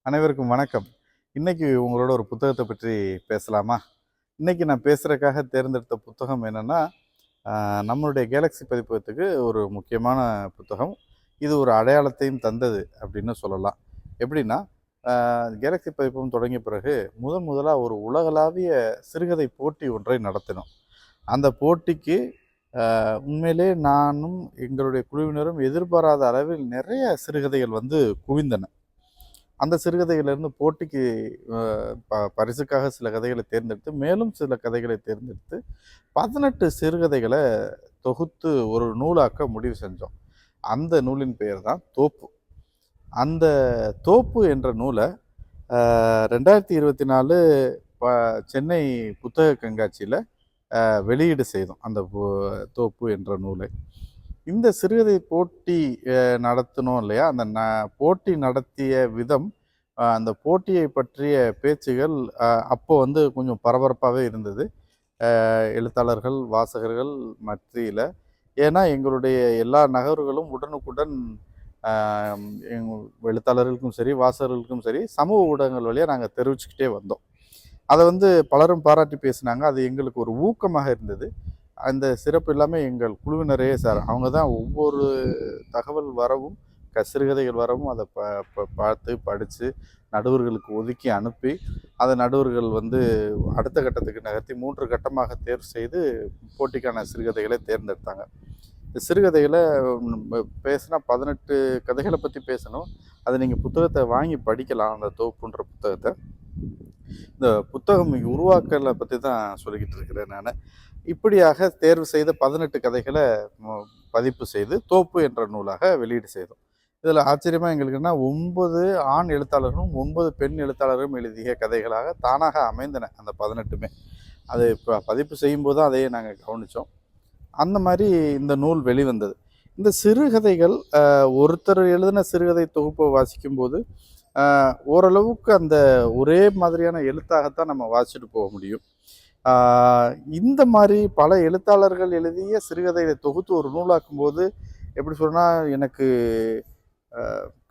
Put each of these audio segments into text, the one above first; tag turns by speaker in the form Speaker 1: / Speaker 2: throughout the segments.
Speaker 1: அனைவருக்கும் வணக்கம். இன்னைக்கு உங்களோட ஒரு புத்தகத்த பற்றி பேசலாமா? இன்னைக்கு நான் பேசுறதுக்காக தேர்ந்தெடுத்த புத்தகம் என்னன்னா, அ நம்மளுடைய கேலக்ஸி பதிப்பகத்துக்கு ஒரு முக்கியமான புத்தகம். இது ஒரு அடையாளத்தையும் தந்தது அப்படின்னு சொல்லலாம். எப்படின்னா, கேலக்ஸி பதிப்பகம் தொடங்கிய பிறகு முதலா ஒரு உலகளாவிய சிறுகதை போட்டி ஒன்றை நடத்தினோம். அந்த போட்டிக்கு உண்மையிலே நானும் எங்களுடைய குழுவினரும் எதிர்பாராத அளவில் நிறைய சிறுகதைகள் வந்து குவிந்தன. அந்த சிறுகதைகளிலிருந்து போட்டிக்கு அ பரிசுக்காக சில கதைகளை தேர்ந்தெடுத்து, மேலும் சில கதைகளை தேர்ந்தெடுத்து 18 சிறுகதைகள தொகுத்து ஒரு நூலாக்க முடிவு செஞ்சோம். அந்த நூலின் பெயர் தான் தோப்பு. அந்த தோப்பு என்ற நூல 2024 ப சென்னை புத்தக கண்காட்சியில வெளியீடு செய்தோம். அந்த தோப்பு என்ற நூலை. இந்த சிறுகதை போட்டி நடத்தினோம் இல்லையா? அந்த போட்டி நடத்திய விதம், அந்த போட்டியை பற்றிய பேச்சுகள் அப்போ வந்து கொஞ்சம் பரபரப்பாவே இருந்தது. எழுத்தாளர்கள், வாசகர்கள் மத்தியில. ஏன்னா, எங்களுடைய எல்லா நகர்வுகளும் உடனுக்குடன் அ எங் எழுத்தாளர்களுக்கும் சரி, வாசகர்களுக்கும் சரி, சமூக ஊடகங்கள் வழியா நாங்க தெரிவிச்சுக்கிட்டே வந்தோம். அத வந்து பலரும் பாராட்டி பேசினாங்க. அது எங்களுக்கு ஒரு ஊக்கமாக இருந்தது. அந்த சிறப்பு எல்லாமே எங்கள் குழுவினரே சார். அவங்க தான் ஒவ்வொரு தகவல் வரவும், சிறுகதைகள் வரவும் அத ப ப பார்த்து, படிச்சு, நடுவர்களுக்கு ஒதுக்கி அனுப்பி, அத நடுவர்கள் வந்து அடுத்த கட்டத்துக்கு நகர்த்தி 3 கட்டமாக தேர்வு செய்து போட்டிக்கான சிறுகதைகளை தேர்ந்தெடுத்தாங்க. இந்த சிறுகதைகள பேசினா 18 கதைகள பத்தி பேசணும். அத நீங்க புத்தகத்த வாங்கி படிக்கலாம். அந்த தொகுப்புன்ற புத்தகத்த. இந்த புத்தகம் உருவாக்கல பத்தி தான் சொல்லிக்கிட்டு இருக்கிறேன் நானு. இப்படியாக தேர்வு செய்த 18 கதைகள பதிப்பு செய்து தோப்பு என்ற நூலாக வெளியீடு செய்தோம். இதில ஆச்சரியமா எங்களுக்கு என்னன்னா 9 ஆண் எழுத்தாளர்களும், 9 பெண் எழுத்தாளர்களும் எழுதிய கதைகளாக தானாக அமைந்தன அந்த 18மே. அது பதிப்பு செய்யும்போது தான் அதையே நாங்க கவனிச்சோம். அந்த மாரி இந்த நூல் வெளிவந்தது. இந்த சிறுகதைகள் ஒருத்தர் எழுதின சிறுகதை தொகுப்ப வாசிக்கும்போது, அ ஓரளவுக்கு அந்த ஒரே மாதிரியான எழுத்தாகத்தான் நம்ம வாசிச்சுட்டு போக முடியும். ஆ இந்த மாரி பல எழுத்தாளர்கள் எழுதிய சிறுகதைகளை தொகுத்து ஒரு நூலாக்கும்போது, எப்படி சொன்னா, எனக்கு அ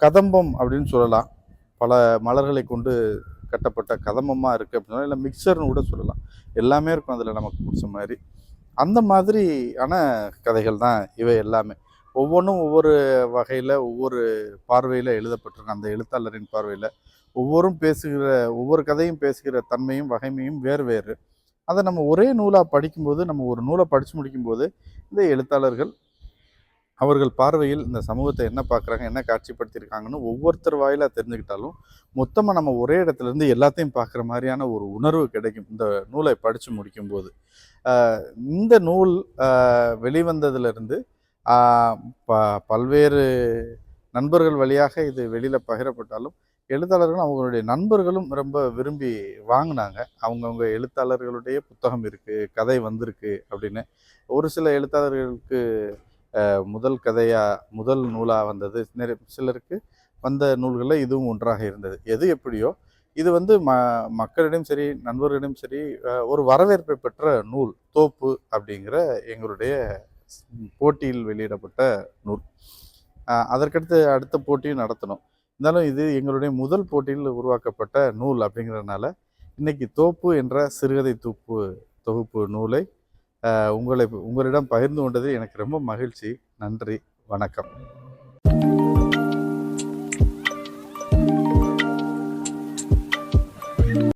Speaker 1: கதம்பம் அப்படின்னு சொல்லலாம். பல மலர்களை கொண்டு கட்டப்பட்ட கதம்பமா இருக்கு அப்படின்னா, இல்ல மிக்சர்ன்னு கூட சொல்லலாம். எல்லாமே இருக்கும் அதில நமக்கு புடிச்ச மாரி. அந்த மாதிரியான கதைகள் தான் இவை எல்லாமே. ஒவ்வொன்னும் ஒவ்வொரு வகையில, ஒவ்வொரு பார்வையில எழுதப்பட்டிருக்கும். அந்த எழுத்தாளரின் பார்வையில. ஒவ்வொரு கதையும் பேசுகிற தன்மையும், வகைமையும் வேறு வேறு. அத நம்ம ஒரே நூலா படிக்கும்போது, நம்ம ஒரு நூல படிச்சு முடிக்கும்போது, இந்த எழுத்தாளர்கள், அவர்கள் பார்வையில் இந்த சமூகத்த என்ன பார்க்குறாங்க, என்ன காட்சிப்படுத்தியிருக்காங்கன்னு ஒவ்வொருத்தர் வாயிலா தெரிஞ்சுக்கிட்டாலும், மொத்தமா நம்ம ஒரே இடத்துலருந்து எல்லாத்தையும் பார்க்குற மாரியான ஒரு உணர்வு கிடைக்கும். இந்த நூலை படிச்சு முடிக்கும்போது. அ இந்த நூல் வெளிவந்ததிலிருந்து, ஆ ப பல்வேறு நண்பர்கள் வழியாக இது வெளியில பகிரப்பட்டாலும், எழுத்தாளர்களும் அவங்களுடைய நண்பர்களும் ரொம்ப விரும்பி வாங்குனாங்க. அவங்கவங்க எழுத்தாளர்களுடைய புத்தகம் இருக்கு, கதை வந்திருக்கு அப்படின்னு. ஒரு சில எழுத்தாளர்களுக்கு முதல் கதையா, முதல் நூலா வந்தது. சிலருக்கு வந்த நூல்கள்ல இதுவும் ஒன்றாக இருந்தது. எது எப்படியோ, இது வந்து மக்களிடம் சரி, நண்பர்களிடம் சரி, ஒரு வரவேற்பை பெற்ற நூல். தோப்பு அப்படிங்கிற எங்களுடைய போட்டியில் வெளியிடப்பட்ட நூல். அதற்கடுத்து அடுத்த போட்டியும் நடத்தினோம். இருந்தாலும் இது எங்களுடைய முதல் போட்டியில் உருவாக்கப்பட்ட நூல் அப்படிங்கிறதுனால, இன்னைக்கு தோப்பு என்ற சிறுகதை தொகுப்பு நூலை உங்களிடம் பகிர்ந்து கொண்டது எனக்கு ரொம்ப மகிழ்ச்சி. நன்றி. வணக்கம்.